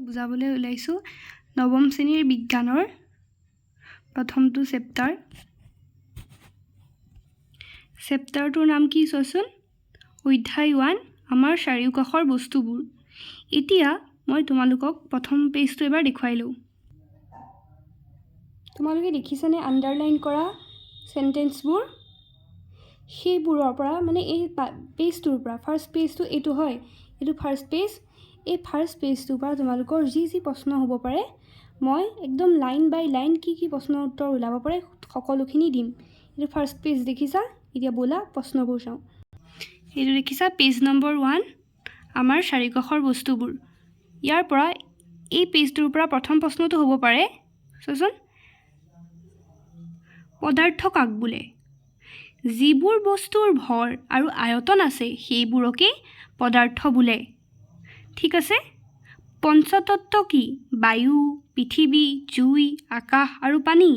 বুজাবলৈ ওলাইছোঁ নৱম শ্ৰেণীৰ বিজ্ঞানৰ প্ৰথমটো চেপ্টাৰটোৰ নাম কি চোৱাচোন অধ্যায় 1 আমাৰ চাৰিওকাষৰ বস্তুবোৰ। এতিয়া মই তোমালোকক প্ৰথম পেজটো এবাৰ দেখুৱাই লওঁ। তোমালোকে দেখিছানে আণ্ডাৰলাইন কৰা চেণ্টেন্সবোৰ? সেইবোৰৰ পৰা মানে এই পেজটোৰ পৰা ফাৰ্ষ্ট পেজটো এইটো হয়, এইটো ফাৰ্ষ্ট পেজ। এই ফাৰ্ষ্ট পেজটোৰ পৰা তোমালোকৰ যি প্ৰশ্ন হ'ব পাৰে মই একদম লাইন বাই লাইন কি প্ৰশ্নৰ উত্তৰ ওলাব পাৰে সকলোখিনি দিম। এইটো ফাৰ্ষ্ট পেজ দেখিছা? এতিয়া ব'লা প্ৰশ্নবোৰ চাওঁ। এইটো দেখিছা পেজ নম্বৰ 1 আমাৰ চাৰিকাষৰ বস্তুবোৰ। ইয়াৰ পৰা এই পেজটোৰ পৰা প্ৰথম প্ৰশ্নটো হ'ব পাৰে চোৱাচোন, পদাৰ্থ কাক বোলে? যিবোৰ বস্তুৰ ভৰ আৰু আয়তন আছে সেইবোৰকে পদাৰ্থ বোলে। ঠিক আছে। পঞ্চতত্ত্ব কি? বায়ু, পৃথিৱী, জুই, আকাশ আৰু পানী।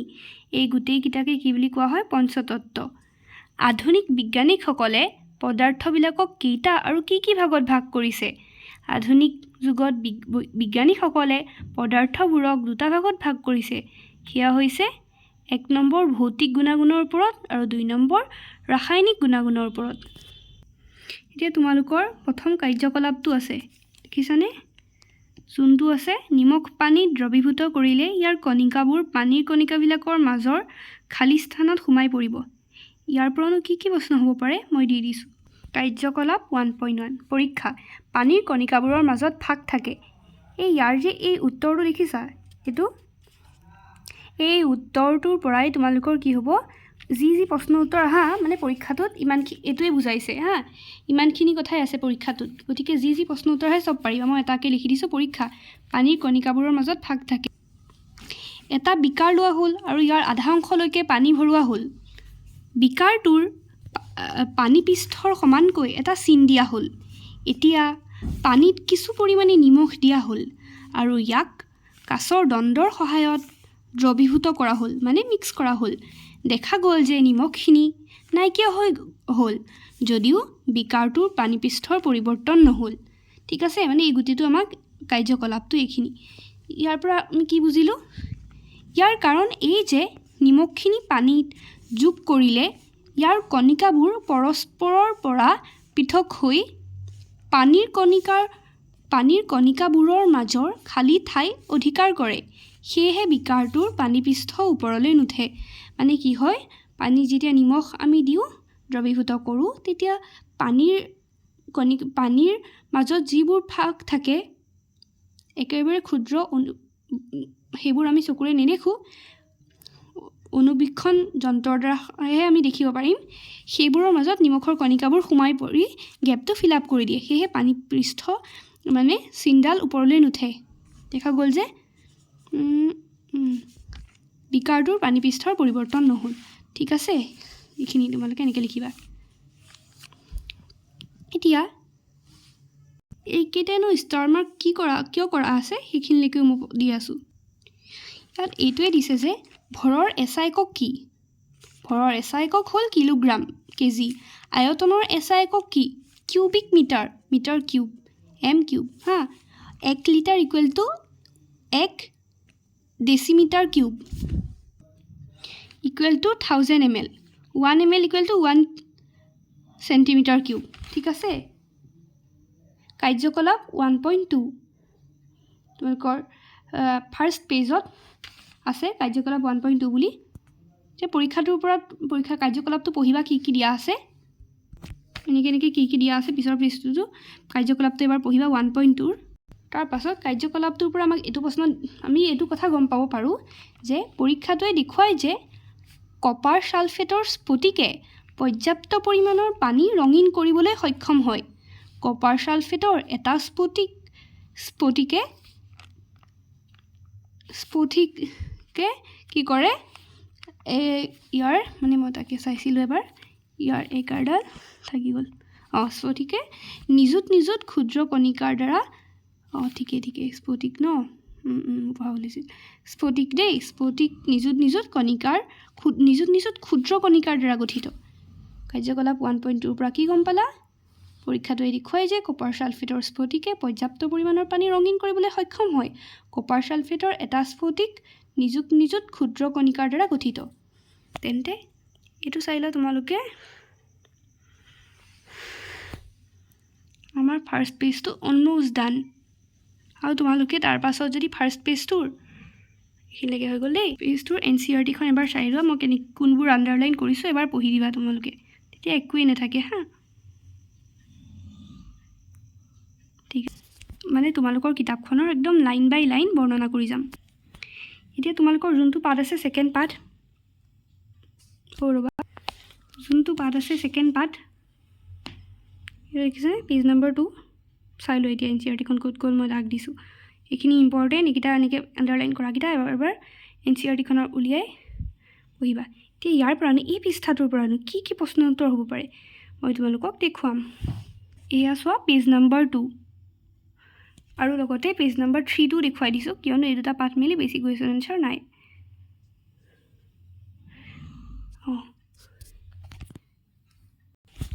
এই গোটেইকেইটাকে কি বুলি কোৱা হয়? পঞ্চতত্ত্ব। আধুনিক বিজ্ঞানীসকলে পদাৰ্থবিলাকক কেইটা আৰু কি ভাগত ভাগ কৰিছে? আধুনিক যুগত বিজ্ঞানীসকলে পদাৰ্থবোৰক দুটা ভাগত ভাগ কৰিছে। সেয়া হৈছে 1 নম্বৰ ভৌতিক গুণাগুণৰ ওপৰত আৰু 2 নম্বৰ ৰাসায়নিক গুণাগুণৰ ওপৰত। এতিয়া তোমালোকৰ প্ৰথম কাৰ্যকলাপটো আছে দেখিছানে? যোনটো আছে নিমখ পানীত দ্ৰৱীভূত কৰিলে ইয়াৰ কণিকাবোৰ পানীৰ কণিকাবিলাকৰ মাজৰ খালী স্থানত সোমাই পৰিব। ইয়াৰ পৰানো কি প্ৰশ্ন হ'ব পাৰে মই দি দিছোঁ। কাৰ্যকলাপ 1.1 পৰীক্ষা। পানীৰ কণিকাবোৰৰ মাজত ফাঁক থাকে। ইয়াৰ যে এই উত্তৰটো দেখিছা, এই উত্তৰটোৰ পৰাই তোমালোকৰ কি হ'ব, যি প্ৰশ্ন উত্তৰ আহা মানে পৰীক্ষাটোত এইটোৱে বুজাইছে হা, ইমানখিনি কথাই আছে পৰীক্ষাটোত। গতিকে যি প্ৰশ্ন উত্তৰ আহে চব পাৰিবা। মই এটাকে লিখি দিছোঁ পৰীক্ষা। পানীৰ কণিকাবোৰৰ মাজত ফাঁক থাকে। এটা বিকাৰ লোৱা হ'ল আৰু ইয়াৰ আধা অংশলৈকে পানী ভৰোৱা হ'ল। বিকাৰটোৰ পানী পৃষ্ঠৰ সমানকৈ এটা চিন দিয়া হ'ল। এতিয়া পানীত কিছু পৰিমাণে নিমখ দিয়া হ'ল আৰু ইয়াক কাঁচৰ দণ্ডৰ সহায়ত দ্ৰৱীভূত কৰা হ'ল, মানে মিক্স কৰা হ'ল। দেখা গ'ল যে নিমখখিনি নাইকিয়া হৈ হ'ল যদিও বিকাৰটোৰ পানী পৃষ্ঠৰ পৰিৱৰ্তন নহ'ল। ঠিক আছে, মানে এই গোটেইটো আমাক কাৰ্যকলাপটো এইখিনি। ইয়াৰ পৰা আমি কি বুজিলোঁ? ইয়াৰ কাৰণ এই যে নিমখখিনি পানীত যোগ কৰিলে ইয়াৰ কণিকাবোৰ পৰস্পৰৰ পৰা পৃথক হৈ পানীৰ কণিকাবোৰৰ মাজৰ খালী ঠাই অধিকাৰ কৰে। সেয়েহে বিকাৰটোৰ পানী পৃষ্ঠ ওপৰলৈ নুঠে। মানে কি হয়, পানী যেতিয়া নিমখ আমি দিওঁ দ্ৰৱীভূত কৰোঁ তেতিয়া পানীৰ মাজত যিবোৰ ফাঁক থাকে একেবাৰে ক্ষুদ্ৰ সেইবোৰ আমি চকুৰে নেদেখোঁ, অনুবীক্ষণ যন্ত্ৰৰ দ্বাৰাহে আমি দেখিব পাৰিম। সেইবোৰৰ মাজত নিমখৰ কণিকাবোৰ সোমাই পৰি গেপটো ফিল আপ কৰি দিয়ে। সেয়েহে পানী পৃষ্ঠ মানে চিনডাল ওপৰলৈ নুঠে। দেখা গ'ল যে বিকাৰটোৰ পানী পৃষ্ঠৰ পৰিৱৰ্তন নহ'ল। ঠিক আছে, এইখিনি তোমালোকে এনেকৈ লিখিবা। এতিয়া এইকেইটানো ষ্টাৰ মাৰ্ক কিয় কৰা আছে সেইখিনিলৈকে মই দি আছোঁ। ইয়াত এইটোৱে দিছে যে ভৰৰ এচা একক কি? ভৰৰ এচা একক হ'ল কিলোগ্ৰাম, কেজি। আয়তনৰ এচা একক কি? Cubic metre, metre cube, M cube হা। 1 litre equal to 1 decimetre cube equal to 1000 ml, 1 ml equal to 1 centimetre cube. ঠিক আছে। কাৰ্যকলাপ 1.2 তোমালোকৰ ফাৰ্ষ্ট পেজত আছে কাৰ্যকলাপ 1.2 বুলি। এতিয়া পৰীক্ষা কাৰ্যকলাপটো পঢ়িবা কি দিয়া আছে, এনেকৈ কি দিয়া আছে পিছৰ পেজটোতো কাৰ্যকলাপটো এবাৰ পঢ়িবা 1.2ৰ। তাৰপাছত কাৰ্যকলাপটোৰ পৰা আমি এইটো কথা গম পাব পাৰোঁ যে পৰীক্ষাটোৱে দেখুৱায় যে কপাৰ ছালফেটৰ স্ফটিকে পৰ্যাপ্ত পৰিমাণৰ পানী ৰঙীন কৰিবলৈ সক্ষম হয়। কপাৰ ছালফেটৰ এটা স্ফটিকে কি কৰে, ইয়াৰ মানে মই তাকে চাইছিলোঁ এবাৰ, ইয়াৰ একাৰডাল থাকি গ'ল। স্ফটিকে নিজুত ক্ষুদ্ৰ কণিকাৰ দ্বাৰা ঠিকেই স্ফটিক ন পাহৰিছিল। স্ফটিক নিজুত ক্ষুদ্ৰ কণিকাৰ দ্বাৰা গঠিত। কাৰ্যকলাপ 1.2ৰ পৰা কি গম পালা? পৰীক্ষাটোৱে দেখুৱাই যে কপাৰ ছালফেটৰ স্ফটিকে পৰ্যাপ্ত পৰিমাণৰ পানী ৰঙীন কৰিবলৈ সক্ষম হয়। কপাৰ ছালফেটৰ এটা স্ফটিক নিযুত ক্ষুদ্ৰ কণিকাৰ দ্বাৰা গঠিত। তেন্তে এইটো চাই লোৱা তোমালোকে। আমাৰ ফাৰ্ষ্ট পেজটো অলম'ষ্ট ডান। আৰু তোমালোকে তাৰ পাছত যদি ফাৰ্ষ্ট পেজটোৰ এইখিনিলৈকে হৈ গ'ল দেই, পেজটোৰ NCERTখন এবাৰ চাই লোৱা। মই কোনবোৰ আণ্ডাৰলাইন কৰিছোঁ এবাৰ পঢ়ি দিবা তোমালোকে, তেতিয়া একোৱেই নাথাকে হা। ঠিক আছে, মানে তোমালোকৰ কিতাপখনৰ একদম লাইন বাই লাইন বৰ্ণনা কৰি যাম। এতিয়া তোমালোকৰ যোনটো পাৰ্ট আছে ছেকেণ্ড পাৰ্ট, ৰ'বা, যোনটো পাৰ্ট আছে ছেকেণ্ড পাৰ্ট দেখিছে পেজ নম্বৰ 2 চাই লওঁ। এতিয়া NCERTখন ক'ত গ'ল মই দাগ দিছোঁ, এইখিনি ইম্পৰ্টেণ্ট। এইকেইটা এনেকৈ আণ্ডাৰলাইন কৰাকেইটা এবাৰ NCERTখনৰ উলিয়াই পঢ়িবা। এতিয়া ইয়াৰ পৰানো এই পৃষ্ঠাটোৰ পৰানো কি কি প্ৰশ্ন উত্তৰ হ'ব পাৰে মই তোমালোকক দেখুৱাম। এয়া চোৱা পেজ নম্বৰ 2 আৰু লগতে পেজ নম্বৰ 3টো দেখুৱাই দিছোঁ, কিয়নো এই দুটা পাঠ মিলি বেছি কুৱেশ্যন এনচাৰ নাই।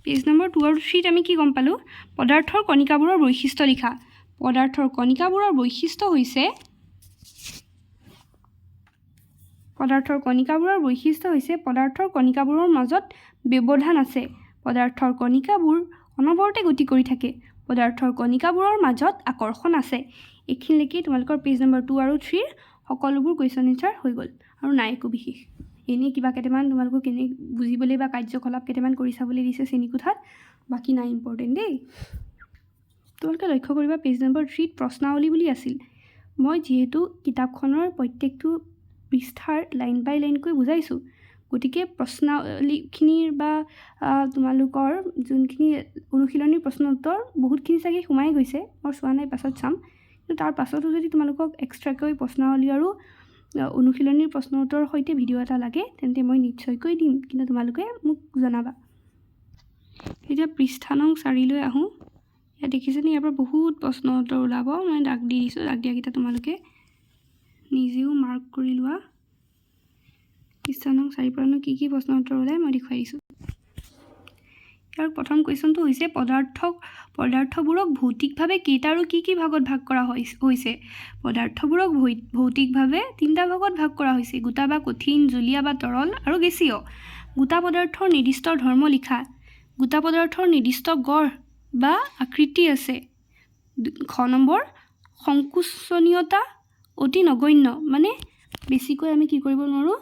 পেজ নম্বৰ 2 আৰু 3ত আমি কি গম পালোঁ? পদাৰ্থৰ কণিকাবোৰৰ বৈশিষ্ট্য লিখা। পদাৰ্থৰ কণিকাবোৰৰ বৈশিষ্ট্য হৈছে পদাৰ্থৰ কণিকাবোৰৰ মাজত ব্যৱধান আছে। পদাৰ্থৰ কণিকাবোৰ অনবৰতে গতি কৰি থাকে। পদাৰ্থৰ কণিকাবোৰৰ মাজত আকৰ্ষণ আছে। এইখিনিলৈকে তোমালোকৰ পেজ নম্বৰ 2 আৰু 3ৰ সকলোবোৰ কুৱেশ্যন এনচাৰ হৈ গ'ল আৰু নাই একো বিশেষ। এনেই কিবা কেইটামান তোমালোকক এনেই বুজিবলৈ বা কাৰ্যকলাপ কেইটামান কৰি চাবলৈ দিছে শ্ৰেণীকোঠাত, বাকী নাই ইম্পৰ্টেণ্ট দেই। তোমালোকে লক্ষ্য কৰিবা পেজ নম্বৰ 3ত প্ৰশ্নাৱলী বুলি আছিল। মই যিহেতু কিতাপখনৰ প্ৰত্যেকটো পৃষ্ঠাৰ লাইন বাই লাইনকৈ বুজাইছোঁ, গতিকে প্ৰশ্নাৱলীখিনিৰ বা তোমালোকৰ যোনখিনি অনুশীলনীৰ প্ৰশ্ন উত্তৰ বহুতখিনি চাগে সোমাই গৈছে, মই চোৱা নাই, পাছত চাম। কিন্তু তাৰ পাছতো যদি তোমালোকক এক্সট্ৰাকৈ প্ৰশ্নাৱলী আৰু অনুশীলনীৰ প্ৰশ্ন উত্তৰৰ সৈতে ভিডিঅ' এটা লাগে তেন্তে মই নিশ্চয়কৈ দিম, কিন্তু তোমালোকে মোক জনাবা। এতিয়া পৃষ্ঠা নং 4লৈ আহোঁ। ইয়াত দেখিছেনে, ইয়াৰ পৰা বহুত প্ৰশ্ন উত্তৰ ওলাব। মই দাগ দি দিছোঁ, দাগ দিয়াকেইটা তোমালোকে নিজেও মাৰ্ক কৰি লোৱা। পৃষ্ঠা নং 4 পৰানো কি কি প্ৰশ্ন উত্তৰ ওলায় মই দেখুৱাই দিছোঁ। ইয়াৰ প্ৰথম কুৱেশ্যনটো হৈছে পদাৰ্থবোৰক ভৌতিকভাৱে কেইটা আৰু কি কি ভাগত ভাগ কৰা হৈছে? পদাৰ্থবোৰক ভৌতিকভাৱে 3টা ভাগত ভাগ কৰা হৈছে: গোটা বা কঠিন, জলীয়া বা তৰল আৰু গেছীয়। গোটা পদাৰ্থৰ নিৰ্দিষ্ট ধৰ্ম লিখা। গোটা পদাৰ্থৰ নিৰ্দিষ্ট গঢ় বা আকৃতি আছে। খ নম্বৰ, সংকোচনীয়তা অতি নগণ্য, মানে বেছিকৈ আমি কি কৰিব নোৱাৰোঁ,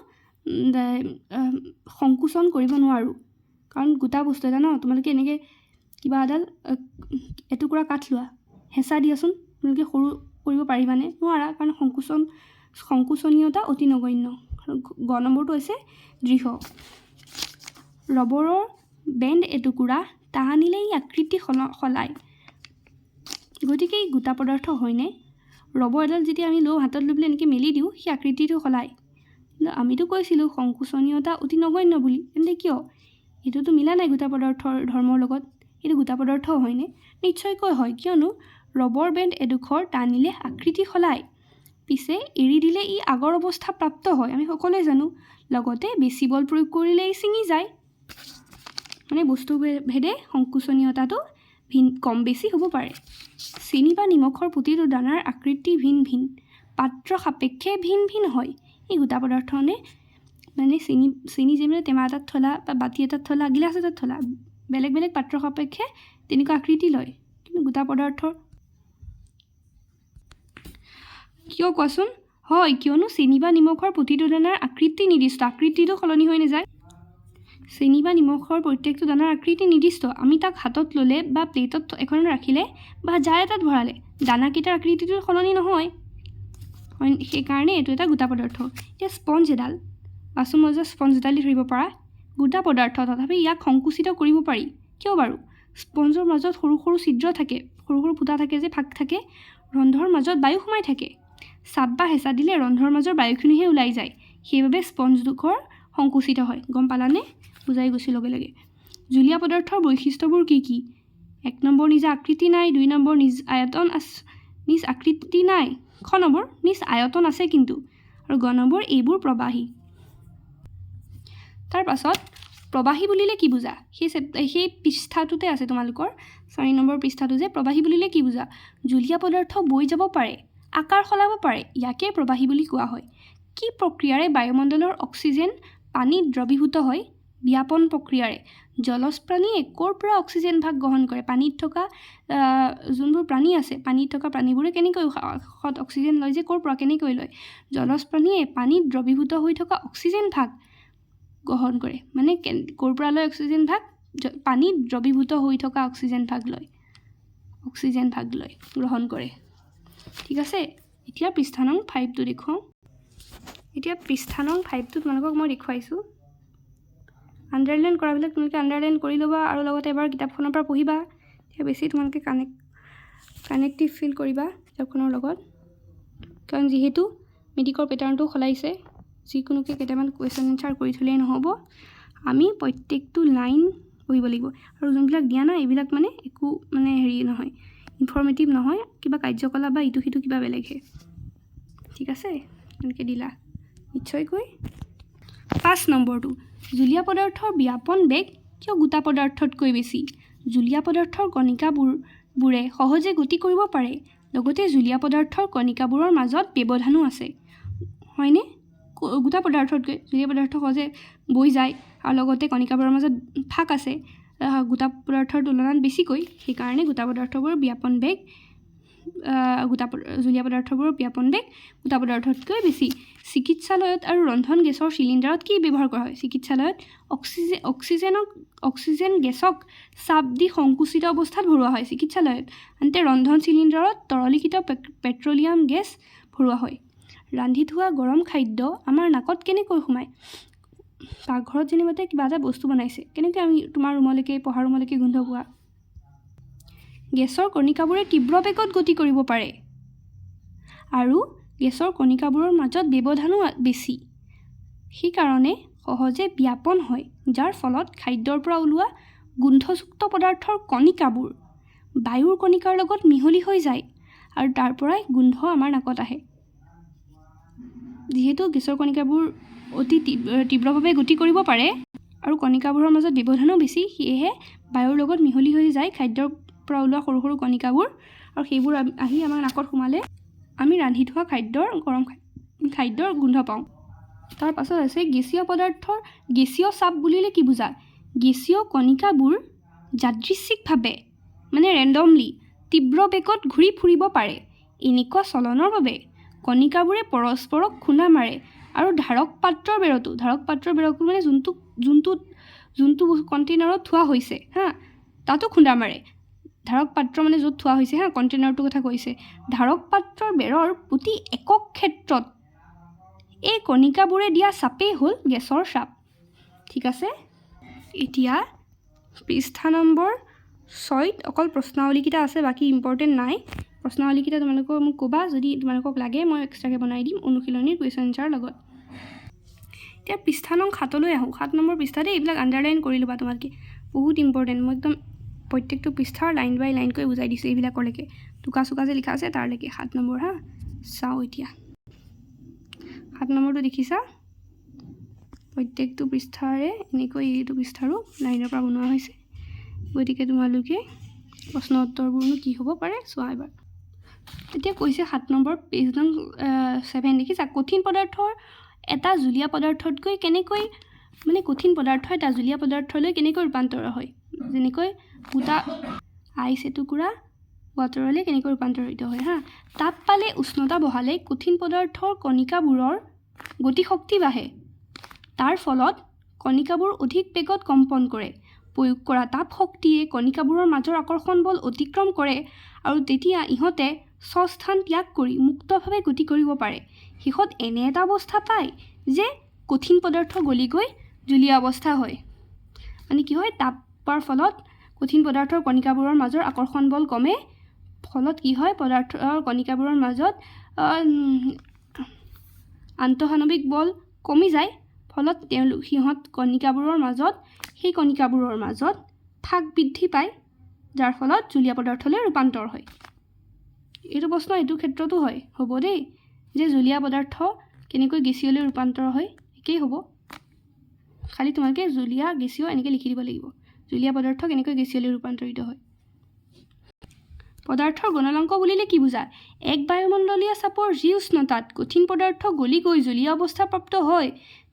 সংকোচন কৰিব নোৱাৰোঁ। কাৰণ গোটা বস্তু এটা ন, তোমালোকে এনেকৈ কিবা এডাল এটুকুৰা কাঠ লোৱা, হেঁচা দিয়াচোন, তোমালোকে সৰু কৰিব পাৰিবানে? নোৱাৰা, কাৰণ সংকোচনীয়তা অতি নগণ্য। গ নম্বৰটো হৈছে দৃঢ়। ৰবৰৰ বেণ্ড এটুকুৰা টানিলে ই আকৃতি সলায়, গতিকে ই গোটা পদাৰ্থ হয়নে? ৰবৰ এডাল যেতিয়া আমি লওঁ, হাতত লৈ পেলাই এনেকৈ মেলি দিওঁ, সি আকৃতিটো সলায়। কিন্তু আমিতো কৈছিলোঁ সংকোচনীয়তা অতি নগণ্য বুলি, তেন্তে কিয়? এইটোতো মিলা নাই গোটা পদাৰ্থৰ ধৰ্মৰ লগত। এইটো গোটা পদাৰ্থ হয়নে? নিশ্চয়কৈ হয়, কিয়নো ৰবৰ বেণ্ড এডোখৰ টানিলে আকৃতি সলায়, পিছে এৰি দিলে ই আগৰ অৱস্থা প্ৰাপ্ত হয়, আমি সকলোৱে জানো। লগতে বেছি বল প্ৰয়োগ কৰিলে ই ছিঙি যায়। মানে বস্তু ভেদে সংকোচনীয়তাটো কম বেছি হ'ব পাৰে। চেনি বা নিমখৰ প্ৰতিটো দানাৰ আকৃতি ভিন ভিন, পাত্ৰ সাপেক্ষে ভিন ভিন হয়। এই গোটা পদাৰ্থনে মানে চেনি যেনে টেমা এটাত থলা বা বাতি এটাত থলা, গিলাচ এটাত থলা, বেলেগ বেলেগ পাত্ৰ সাপেক্ষে তেনেকুৱা আকৃতি লয়। কিন্তু গোটা পদাৰ্থৰ কিয় কোৱাচোন? হয়, কিয়নো চেনি বা নিমখৰ প্ৰতিটো দানাৰ আকৃতি নিৰ্দিষ্ট, আকৃতিটো সলনি হৈ নাযায়। চেনি বা নিমখৰ প্ৰত্যেকটো দানাৰ আকৃতি নিৰ্দিষ্ট। আমি তাক হাতত ল'লে বা প্লেটত এখনত ৰাখিলে বা জাৰ এটাত ভৰালে দানাকেইটাৰ আকৃতিটো সলনি নহয়। সেইকাৰণে এইটো এটা গোটা পদাৰ্থ। এতিয়া স্পঞ্জ এডাল, বাচন মজা স্পঞ্জ এডালি ধৰিব পৰা গোটা পদাৰ্থ, তথাপি ইয়াক সংকুচিত কৰিব পাৰি। কিয় বাৰু? স্পঞ্জৰ মাজত সৰু সৰু ছিদ্ৰ থাকে, সৰু সৰু ফুটা থাকে, যে ফাঁক থাকে, ৰন্ধ্ৰৰ মাজত বায়ু সোমাই থাকে। চাপ বা হেঁচা দিলে ৰন্ধ্ৰৰ মাজৰ বায়ুখিনিহে ওলাই যায়, সেইবাবে স্পঞ্জডোখৰ সংকুচিত হয়। গম পালানে? বুজাই গৈছোঁ লগে লগে। জুলীয়া পদাৰ্থৰ বৈশিষ্ট্যবোৰ কি কি? 1 নম্বৰ, নিজ আকৃতি নাই। 2 নম্বৰ, নিজ আকৃতি নাই। খ নম্বৰ, নিজ আয়তন আছে কিন্তু। আৰু গ নম্বৰ, এইবোৰ প্ৰবাহী। তাৰ পাছত প্ৰবাহী বুলিলে কি বুজা? সেই পৃষ্ঠাটোতে আছে তোমালোকৰ 4 নম্বৰ পৃষ্ঠাটো যে প্ৰবাহী বুলিলে কি বুজা? জুলীয়া পদাৰ্থ বৈ যাব পাৰে, আকাৰ সলাব পাৰে, ইয়াকে প্ৰবাহী বুলি কোৱা হয়। কি প্ৰক্ৰিয়াৰে বায়ুমণ্ডলৰ অক্সিজেন পানীত দ্ৰৱীভূত হয়? ব্যাপন প্ৰক্ৰিয়াৰে। জলজ প্ৰাণীয়ে ক'ৰ পৰা অক্সিজেন ভাগ গ্ৰহণ কৰে? পানীত থকা যোনবোৰ প্ৰাণী আছে, পানীত থকা প্ৰাণীবোৰে কেনেকৈ অক্সিজেন লয় যে ক'ৰ পৰা কেনেকৈ লয়? জলজ প্ৰাণীয়ে পানীত দ্ৰৱীভূত হৈ থকা অক্সিজেন ভাগ গ্ৰহণ কৰে। মানে ক'ৰ পৰা লয় অক্সিজেন ভাগ? পানীত দ্ৰৱীভূত হৈ থকা অক্সিজেন ভাগ লয়, গ্ৰহণ কৰে। ঠিক আছে, এতিয়া পৃষ্ঠা নং 5টো দেখুৱাওঁ। এতিয়া পৃষ্ঠা নং 5টো তোমালোকক মই দেখুৱাইছোঁ। আণ্ডাৰলাইন কৰাবিলাক তোমালোকে আণ্ডাৰলাইন কৰি ল'বা আৰু লগতে এবাৰ কিতাপখনৰ পৰা পঢ়িবা। তেতিয়া বেছি তোমালোকে কানেক্টিভ ফিল কৰিবা কিতাপখনৰ লগত, কাৰণ যিহেতু মেট্ৰিকৰ পেটাৰ্ণটো সলাইছে। যিকোনোকে কেইটামান কুৱেশ্যন এনচাৰ কৰি থ'লেই নহ'ব, আমি প্ৰত্যেকটো লাইন পঢ়িব লাগিব। আৰু যোনবিলাক দিয়া নাই এইবিলাক মানে একো মানে হেৰি নহয়, ইনফৰ্মেটিভ নহয়, কিবা কাৰ্যকলাপ বা ইটো সিটো কিবা বেলেগহে। ঠিক আছে, এনেকৈ দিলা নিশ্চয়কৈ। 5 নম্বৰটো, জুলীয়া পদাৰ্থৰ ব্যাপন বেগ কিয় গোটা পদাৰ্থতকৈ বেছি? জুলীয়া পদাৰ্থৰ কণিকাবোৰে সহজে গতি কৰিব পাৰে, লগতে জুলীয়া পদাৰ্থৰ কণিকাবোৰৰ মাজত ব্যৱধানো আছে। হয়নে? গোটা পদাৰ্থতকৈ জুলীয়া পদাৰ্থ সহজে বৈ যায় আৰু লগতে কণিকাবোৰৰ মাজত ফাঁক আছে গোটা পদাৰ্থৰ তুলনাত বেছিকৈ। সেইকাৰণে জুলীয়া পদাৰ্থবোৰৰ ব্যাপন বেগ গোটা পদাৰ্থতকৈ বেছি। চিকিৎসালয়ত আৰু ৰন্ধন গেছৰ চিলিণ্ডাৰত কি ব্যৱহাৰ কৰা হয়? চিকিৎসালয়ত অক্সিজেন গেছক চাপ দি সংকুচিত অৱস্থাত ভৰোৱা হয় চিকিৎসালয়ত। আনহাতে ৰন্ধন চিলিণ্ডাৰত তৰলীকৃত পেট্ৰলিয়াম গেছ ভৰোৱা হয়। ৰান্ধি থোৱা গৰম খাদ্য আমাৰ নাকত কেনেকৈ সোমায়? পাকঘৰত যেনিবাতে কিবা এটা বস্তু বনাইছে, কেনেকৈ আমি তোমাৰ ৰুমলৈকে, পঢ়া ৰুমলৈকে গোন্ধ পোৱা? গেছৰ কণিকাবোৰে তীব্ৰ বেগত গতি কৰিব পাৰে আৰু গেছৰ কণিকাবোৰৰ মাজত ব্যৱধানো বেছি, সেইকাৰণে সহজে ব্যাপন হয়, যাৰ ফলত খাদ্যৰ পৰা ওলোৱা গোন্ধযুক্ত পদাৰ্থৰ কণিকাবোৰ বায়ুৰ কণিকাৰ লগত মিহলি হৈ যায় আৰু তাৰ পৰাই গোন্ধ আমাৰ নাকত আহে। যিহেতু গেছৰ কণিকাবোৰ অতি তীব্ৰভাৱে গতি কৰিব পাৰে আৰু কণিকাবোৰৰ মাজত ব্যৱধানো বেছি, সেয়েহে বায়ুৰ লগত মিহলি হৈ যায় খাদ্যৰ পৰা ওলোৱা সৰু সৰু কণিকাবোৰ, আৰু সেইবোৰ আহি আমাৰ নাকত সোমালে আমি ৰান্ধি থোৱা গৰম খাদ্যৰ গোন্ধ পাওঁ। তাৰ পাছত আছে গেছীয় পদাৰ্থৰ গেছীয় চাপ বুলিলে কি বুজা? গেছীয় কণিকাবোৰ যাদৃচ্ছিকভাৱে মানে ৰেণ্ডমলি তীব্ৰ বেগত ঘূৰি ফুৰিব পাৰে। এনেকুৱা চলনৰ বাবে কণিকাবোৰে পৰস্পৰক খুন্দা মাৰে আৰু ধাৰক পাত্ৰৰ বেৰতো মানে যোনটো কণ্টেইনাৰত থোৱা হৈছে তাতো খুন্দা মাৰে। ধাৰক পাত্ৰ মানে য'ত থোৱা হৈছে কণ্টেইনাৰটোৰ কথা কৈছে। ধাৰক পাত্ৰৰ বেৰৰ প্ৰতি একক ক্ষেত্ৰত এই কণিকাবোৰে দিয়া চাপেই হ'ল গেছৰ চাপ। ঠিক আছে, এতিয়া পৃষ্ঠা নম্বৰ 6ত অকল প্ৰশ্নাৱলীকেইটা আছে, বাকী ইম্পৰ্টেণ্ট নাই। প্ৰশ্নাৱলীকেইটা তোমালোকৰ মোক ক'বা, যদি তোমালোকক লাগে মই এক্সট্ৰাকৈ বনাই দিম অনুশীলনীৰ কুৱেশ্যন এনচাৰ লগত। এতিয়া পৃষ্ঠা নং 7লৈ আহোঁ। 7 নম্বৰ পৃষ্ঠাতে এইবিলাক আণ্ডাৰলাইন কৰি ল'বা তোমালোকে, বহুত ইম্পৰ্টেণ্ট। মই একদম প্ৰত্যেকটো পৃষ্ঠাৰ লাইন বাই লাইনকৈ বুজাই দিছোঁ এইবিলাকলৈকে, টোকা চোকা যে লিখা আছে তাৰলৈকে। 7 নম্বৰ চাওঁ এতিয়া। 7 নম্বৰটো দেখিছা? প্ৰত্যেকটো পৃষ্ঠাৰে এনেকৈ এইটো পৃষ্ঠাৰো লাইনৰ পৰা বনোৱা হৈছে। গতিকে তোমালোকে প্ৰশ্ন উত্তৰবোৰনো কি হ'ব পাৰে চোৱা এবাৰ। এতিয়া কৈছে 7 নম্বৰ পেজ নং 7 দেখিছা? কঠিন পদাৰ্থৰ এটা জুলীয়া পদাৰ্থতকৈ কেনেকৈ কঠিন পদাৰ্থ এটা জুলীয়া পদাৰ্থলৈ কেনেকৈ ৰূপান্তৰ হয়? যেনেকৈ গোটা আইচ এটুকুৰা ৱাটাৰলৈ কেনেকৈ ৰূপান্তৰিত হয় তাপ পালে উষ্ণতা বঢ়ালে কঠিন পদাৰ্থৰ কণিকাবোৰৰ গতিশক্তি বাঢ়ে। তাৰ ফলত কণিকাবোৰ অধিক বেগত কম্পন কৰে। প্ৰয়োগ কৰা তাপ শক্তিয়ে কণিকাবোৰৰ মাজৰ আকৰ্ষণ বল অতিক্ৰম কৰে আৰু তেতিয়া ইহঁতে স্বস্থান ত্যাগ কৰি মুক্তভাৱে গতি কৰিব পাৰে। শেষত এনে এটা অৱস্থা পায় যে কঠিন পদাৰ্থ গলি গৈ জুলীয়া অৱস্থা হয়। মানে কি হয়, তাপৰ ফলত কঠিন পদাৰ্থৰ কণিকাবোৰৰ মাজৰ আকৰ্ষণ বল কমে, ফলত কি হয় পদাৰ্থৰ কণিকাবোৰৰ মাজত আন্তঃআণৱিক বল কমি যায়। ফলত সেই কণিকাবোৰৰ মাজত ফাঁক বৃদ্ধি পায়, যাৰ ফলত জুলীয়া পদাৰ্থলৈ ৰূপান্তৰ হয়। এইটো প্ৰশ্ন এইটো ক্ষেত্ৰতো হ'ব দেই, যে জুলীয়া পদাৰ্থ কেনেকৈ গেছীয়লৈ ৰূপান্তৰ হয়, একেই হ'ব। খালি তোমালোকে জুলীয়া গেছীয় এনেকৈ লিখি দিব লাগিব, জুলীয়া পদাৰ্থ কেনেকৈ গেছীয়লৈ ৰূপান্তৰিত হয়। পদাৰ্থৰ গলনাংক বুলিলে কি বুজা? এক বায়ুমণ্ডলীয় চাপৰ যি উষ্ণতাত কঠিন পদাৰ্থ গলি গৈ জলীয় অৱস্থা প্ৰাপ্ত হয়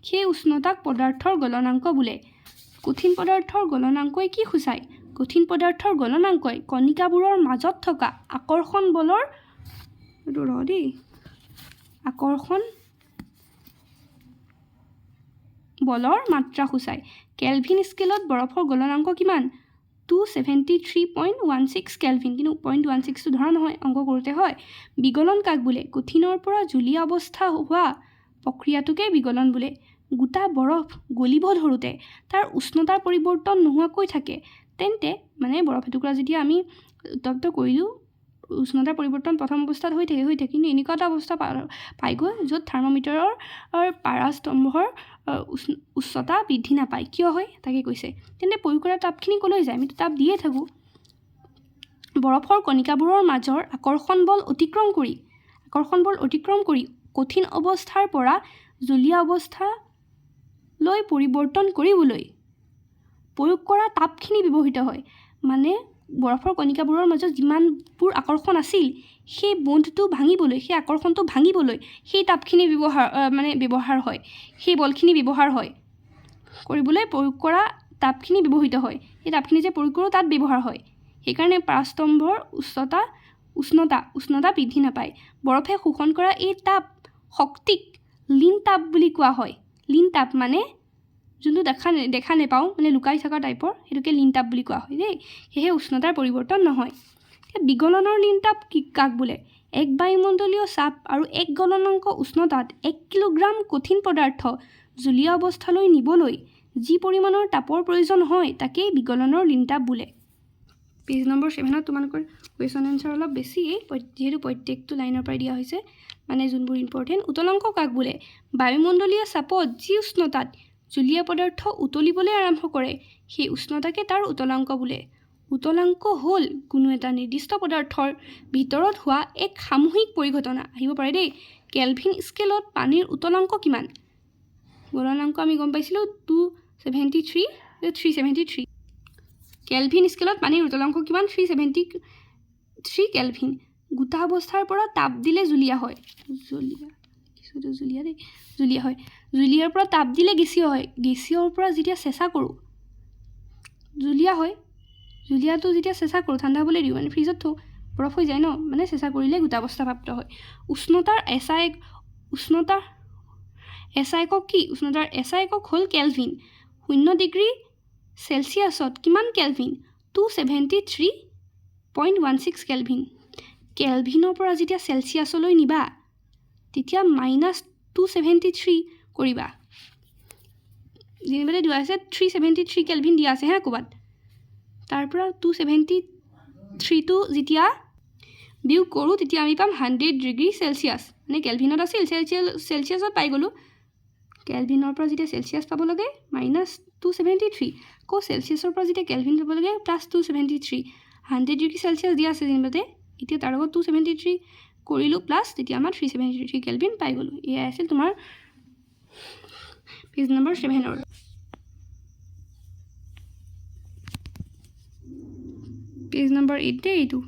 সেই উষ্ণতাক পদাৰ্থৰ গলনাংক বোলে। কঠিন পদাৰ্থৰ গলনাংকই কি সূচায়? কঠিন পদাৰ্থৰ গলনাংকই কণিকাবোৰৰ মাজত থকা আকৰ্ষণ বলৰ মাত্ৰা সূচায়। কেলভিন স্কেলত বৰফৰ গলনাংক কিমান? 273.16 কেলভিন, কিন্তু 0.16টো ধৰা নহয়, অংক কৰোঁতে হয়। বিগলন কাক বোলে? কঠিনৰ পৰা জলীয় অৱস্থা হোৱা প্ৰক্ৰিয়াটোকে বিগলন বোলে। গোটা বৰফ গলিব ধৰোঁতে তাৰ উষ্ণতাৰ পৰিৱৰ্তন নোহোৱাকৈ থাকে তেন্তে মানে বৰফ এটুকুৰা যেতিয়া আমি উত্তপ্ত কৰিলোঁ উষ্ণতাৰ পৰিৱৰ্তন প্ৰথম অৱস্থাত হৈ থাকে কিন্তু এনেকুৱা এটা অৱস্থা পাইগৈ য'ত থাৰ্মোমিটাৰৰ পাৰাস্তম্ভৰ উচ্চতা বৃদ্ধি নাপায়। কিয় হয় তাকে কৈছে। তেন্তে প্ৰয়োগ কৰা তাপখিনি ক'লৈ যায়? আমিতো তাপ দিয়ে থাকোঁ। বৰফৰ কণিকাবোৰৰ মাজৰ আকৰ্ষণ বল অতিক্ৰম কৰি কঠিন অৱস্থাৰ পৰা জলীয় অৱস্থালৈ পৰিৱৰ্তন কৰিবলৈ প্ৰয়োগ কৰা তাপখিনি ব্যৱহৃত হয়। মানে বৰফৰ কণিকাবোৰৰ মাজত যিমানবোৰ আকৰ্ষণ আছিল সেই বন্ধটো ভাঙিবলৈ, সেই আকৰ্ষণটো ভাঙিবলৈ সেই তাপখিনি ব্যৱহাৰ হয়, সেই বলখিনি ব্যৱহাৰ হয় কৰিবলৈ প্ৰয়োগ কৰা তাপখিনি ব্যৱহৃত হয়। সেই তাপখিনি যে প্ৰয়োগ কৰোঁ তাত ব্যৱহাৰ হয়। সেইকাৰণে পাৰাস্তম্ভৰ উষ্ণতা বৃদ্ধি নাপায়। বৰফে শোষণ কৰা এই তাপ শক্তিক লীন তাপ বুলি কোৱা হয়। লীন তাপ মানে যোনটো দেখা নেপাওঁ মানে লুকাই থকা টাইপৰ, সেইটোকে লীন তাপ বুলি কোৱা হয় দেই। সেয়েহে উষ্ণতাৰ পৰিৱৰ্তন নহয়। বিগলনৰ লীন তাপ কাক বোলে? এক বায়ুমণ্ডলীয় চাপ আৰু এক গলনাংক উষ্ণতাত 1 কিলোগ্ৰাম কঠিন পদাৰ্থ জলীয় অৱস্থালৈ নিবলৈ যি পৰিমাণৰ তাপৰ প্ৰয়োজন হয় তাকেই বিগলনৰ লীন তাপ বোলে। পেজ নম্বৰ 7ত তোমালোকৰ কুৱেশ্যন এনচাৰ অলপ বেছি, যিহেতু প্ৰত্যেকটো লাইনৰ পৰাই দিয়া হৈছে, মানে যোনবোৰ ইম্পৰ্টেণ্ট। উতলাংক কাক বোলে? বায়ুমণ্ডলীয় চাপত যি উষ্ণতাত জলীয় পদাৰ্থ উতলিবলৈ আৰম্ভ কৰে সেই উষ্ণতাকে তাৰ উতলাংক বোলে। উতলাংক হ'ল কোনো এটা নিৰ্দিষ্ট পদাৰ্থৰ ভিতৰত হোৱা এক সামূহিক পৰিঘটনা। আহিব পাৰে দেই। কেলভিন স্কেলত পানীৰ উতলাংক কিমান? গলনাংক আমি গম পাইছিলোঁ 373। কেলভিন স্কেলত পানীৰ উতলাংক কিমান? 373 কেলভিন। গোটা অৱস্থাৰ পৰা তাপ দিলে জুলীয়া হয়। জুলীয়াৰ পৰা তাপ দিলে গেছীয় হয়। গেছীয়ৰ পৰা যেতিয়া চেঁচা কৰোঁ জুলীয়া হয়। জুলীয়াটো যেতিয়া চেঁচা কৰোঁ ঠাণ্ডা হ'বলৈ দিওঁ, মানে ফ্ৰিজত থওঁ, বৰফ হৈ যায় ন, মানে চেঁচা কৰিলে গোটা অৱস্থা প্ৰাপ্ত হয়। উষ্ণতাৰ এছআই একক কি? উষ্ণতাৰ এছআই একক হ'ল কেলভিন। 0 ডিগ্ৰী চেলচিয়াছত কিমান কেলভিন? 273.16 কেলভিন। কেলভিনৰ পৰা যেতিয়া চেলচিয়াছলৈ নিবা তেতিয়া -273 কৰিবা। যেনিবাতে দিয়া আছে 373 কেলভিন দিয়া আছে হা ক'ৰবাত, তাৰ পৰা 273টো যেতিয়া বিয়োগ কৰোঁ তেতিয়া আমি পাম 100 ডিগ্ৰী চেলচিয়াছ। মানে কেলভিনত আছিল, চেলচিয়াছত পাই গ'লোঁ। কেলভিনৰ পৰা যেতিয়া চেলচিয়াছ পাব লাগে -273, আকৌ চেলচিয়াছৰ পৰা যেতিয়া কেলভিন পাব লাগে +273। 100 ডিগ্ৰী চেলচিয়াছ দিয়া আছে যেনিবাতে, এতিয়া তাৰ লগত 273 কৰিলোঁ প্লাছ, তেতিয়া আমাৰ 373 কেলভিন পাই গ'লোঁ। এয়াই আছিল তোমাৰ পেজ নম্বৰ 7ৰ। পেজ নম্বৰ 8 দেই এইটো।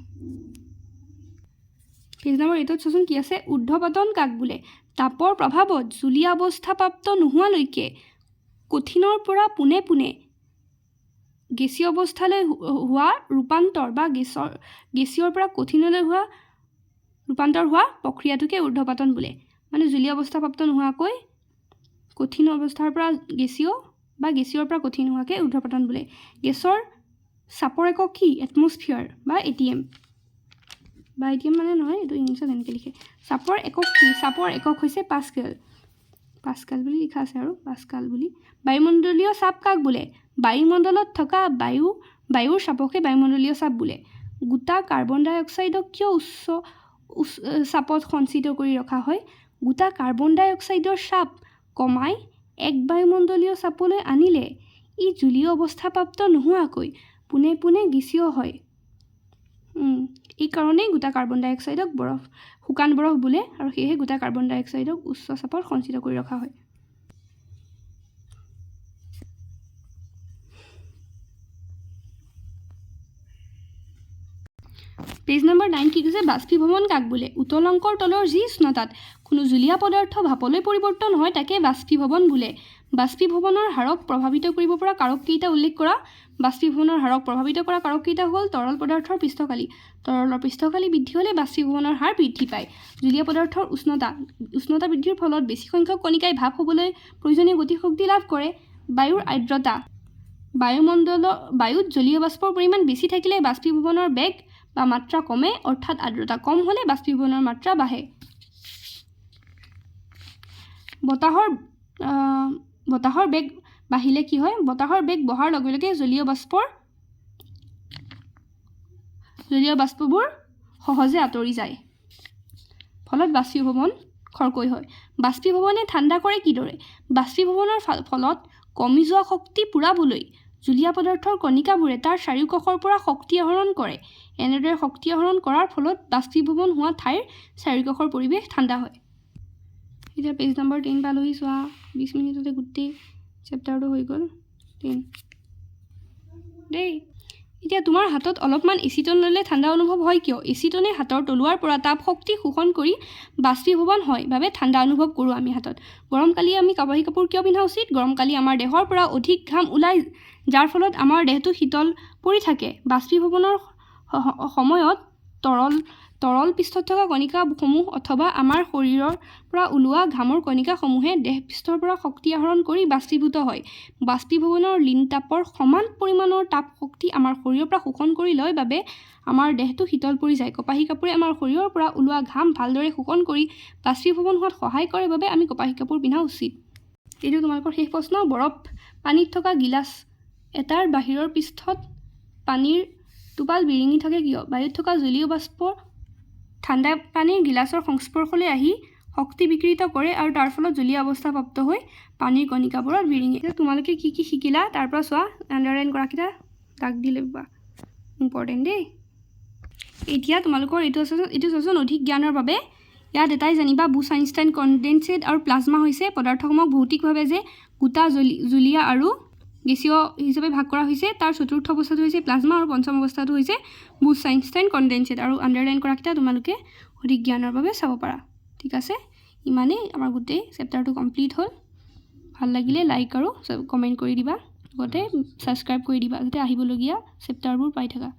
পেজ নম্বৰ 8ত চোৱাচোন কি আছে? ঊৰ্ধ্বপতন কাক বোলে? তাপৰ প্ৰভাৱত জুলীয়া অৱস্থা প্ৰাপ্ত নোহোৱালৈকে কঠিনৰ পৰা পোনে পোনে গেছীয় অৱস্থালৈ হোৱা ৰূপান্তৰ বা গেছীয়ৰ পৰা কঠিনলৈ হোৱা ৰূপান্তৰ হোৱা প্ৰক্ৰিয়াটোকে ঊৰ্ধ্বপতন বোলে। মানে জুলীয় অৱস্থা প্ৰাপ্ত নোহোৱাকৈ কঠিন অৱস্থাৰ পৰা গেছীয় বা গেছীয়ৰ পৰা কঠিন হোৱাকে ঊৰ্ধ্বপতন বোলে। গেছৰ চাপৰ একক কি? এটমস্ফিয়াৰ বা ATM। বা ATM মানে নহয়, এইটো ইংলিছত এনেকৈ লিখে। চাপৰ একক কি? চাপৰ একক হৈছে পাস্কেল বুলি লিখা আছে আৰু পাস্কেল বুলি। বায়ুমণ্ডলীয় চাপ কাক বোলে? বায়ুমণ্ডলত থকা বায়ুৰ চাপকে বায়ুমণ্ডলীয় চাপ বোলে। গোটা কাৰ্বন ডাই অক্সাইডক কিয় উচ্চ চাপত সঞ্চিত কৰি ৰখা হয়? গোটা কাৰ্বন ডাই অক্সাইডৰ চাপ কমাই এক বায়ুমণ্ডলীয় চাপলৈ আনিলে ই জলীয় অৱস্থা প্ৰাপ্ত নোহোৱাকৈ পোনে পোনে গেছীয় হয়। এই কাৰণেই গোটা কাৰ্বন ডাই অক্সাইডক শুকান বৰফ বোলে, আৰু সেয়েহে গোটা কাৰ্বন ডাই অক্সাইডক উচ্চ চাপত সঞ্চিত কৰি ৰখা হয়। পেজ নম্বৰ 9 কি কৈছে বাষ্পীভৱন কাক বোলে উতলংকৰ তলৰ যি উষ্ণতাত কোনো জুলীয়া পদাৰ্থ ভাপলৈ পৰিৱৰ্তন হয় তাকে বাষ্পীভৱন বোলে বাষ্পীভৱনৰ হাৰক প্ৰভাৱিত কৰিব পৰা কাৰক কেইটা উল্লেখ কৰা বাষ্পীভৱনৰ হাৰক প্ৰভাৱিত কৰা কাৰক কেইটা হ'ল তৰল পদাৰ্থৰ পৃষ্ঠকালি তৰলৰ পৃষ্ঠকালি বৃদ্ধি হ'লে বাষ্পীভৱনৰ হাৰ বৃদ্ধি পায় জুলীয়া পদাৰ্থৰ উষ্ণতা বৃদ্ধিৰ ফলত বেছি সংখ্যক কণিকাই ভাপ হ'বলৈ প্ৰয়োজনীয় গতিশক্তি লাভ কৰে বায়ুৰ আৰ্দ্ৰতা বায়ুত জলীয় বাষ্পৰ পৰিমাণ বেছি থাকিলে বাষ্পীভৱনৰ বেগ বা মাত্ৰা কমে অৰ্থাৎ আৰ্দ্ৰতা কম হ'লে বাষ্পীভৱনৰ মাত্ৰা বাঢ়ে বতাহৰ বেগ বাঢ়িলে কি হয় বতাহৰ বেগ বঢ়াৰ লগে লগে জলীয় বাষ্পবোৰ সহজে আঁতৰি যায় ফলত বাষ্পীভৱন খৰকৈ হয় বাষ্পীভৱনে ঠাণ্ডা কৰে কিদৰে বাষ্পীভৱনৰ ফলত কমি যোৱা শক্তি পূৰাবলৈ জুলীয়া পদাৰ্থৰ কণিকাবোৰে তাৰ চাৰিওকাষৰ পৰা শক্তি আহৰণ কৰে এনেদৰে শক্তি আহৰণ কৰাৰ ফলত বাষ্পীভৱন হোৱা ঠাইৰ চাৰিওকাষৰ পৰিৱেশ ঠাণ্ডা হয় এতিয়া পেজ নম্বৰ 10 পালোহি চোৱা 20 মিনিটতে গোটেই চেপ্টাৰটো হৈ গ'ল 10 দেই এতিয়া তোমাৰ হাতত অলপমান এচিটন ল'লে ঠাণ্ডা অনুভৱ হয় কিয় এচিটনে হাতৰ তলুৱাৰ পৰা তাপ শক্তি শোষণ কৰি বাষ্পীভৱন হয় বাবে ঠাণ্ডা অনুভৱ কৰোঁ আমি হাতত গৰমকালি আমি কপাহী কাপোৰ কিয় পিন্ধা উচিত গৰমকালি আমাৰ দেহৰ পৰা অধিক ঘাম ওলায় যাৰ ফলত আমাৰ দেহটো শীতল পৰি থাকে বাষ্পীভৱনৰ সময়ত তৰল পৃষ্ঠত থকা কণিকাসমূহ অথবা আমাৰ শৰীৰৰ পৰা ওলোৱা ঘামৰ কণিকাসমূহে দেহ পৃষ্ঠৰ পৰা শক্তি আহৰণ কৰি বাষ্পীভূত হয় বাষ্পীভৱনৰ লীন তাপৰ সমান পৰিমাণৰ তাপ শক্তি আমাৰ শৰীৰৰ পৰা শোষণ কৰি লয় বাবে আমাৰ দেহটো শীতল পৰি যায় কপাহী কাপোৰে আমাৰ শৰীৰৰ পৰা ওলোৱা ঘাম ভালদৰে শোষণ কৰি বাষ্পীভৱন হোৱাত সহায় কৰে বাবে আমি কপাহী কাপোৰ পিন্ধা উচিত এইটো তোমালোকৰ শেষ প্ৰশ্ন বৰফ পানীত থকা গিলাচ এটাৰ বাহিৰৰ পৃষ্ঠত পানীৰ টোপাল বিৰিঙি থাকে কিয় বায়ুত থকা জলীয় বাষ্প ঠাণ্ডা পানীৰ গিলাচৰ সংস্পৰ্শলৈ আহি শক্তি বিকৃত কৰে আৰু তাৰ ফলত জলীয় অৱস্থা প্ৰাপ্ত হৈ পানীৰ কণিকাবোৰত বিৰিঙে তোমালোকে কি কি শিকিলা তাৰ পৰা চোৱা আণ্ডাৰলাইন কৰাকেইটা দাগ দি ল'বা ইম্পৰ্টেণ্ট দেই এতিয়া তোমালোকৰ এইটো চোৱাচোন অধিক জ্ঞানৰ বাবে ইয়াত এটাই জানিবা বুছ আইনষ্টাইন কনডেনছেট আৰু প্লাজমা হৈছে পদাৰ্থসমূহক ভৌতিকভাৱে যে গোটা জুলীয়া আৰু গেছীয় হিচাপে ভাগ কৰা হৈছে তাৰ চতুৰ্থ অৱস্থাটো হৈছে প্লাজমা আৰু পঞ্চম অৱস্থাটো হৈছে বুছ আইনষ্টাইন কনডেনছেট আৰু আণ্ডাৰলাইন কৰাকেইটা তোমালোকে অধিক জ্ঞানৰ বাবে চাব পাৰা ঠিক আছে ইমানেই আমাৰ গোটেই চেপ্টাৰটো কমপ্লিট হ'ল ভাল লাগিলে লাইক আৰু কমেণ্ট কৰি দিবা লগতে ছাবস্ক্ৰাইব কৰি দিবা যাতে আহিবলগীয়া চেপ্টাৰবোৰ পাই থাকা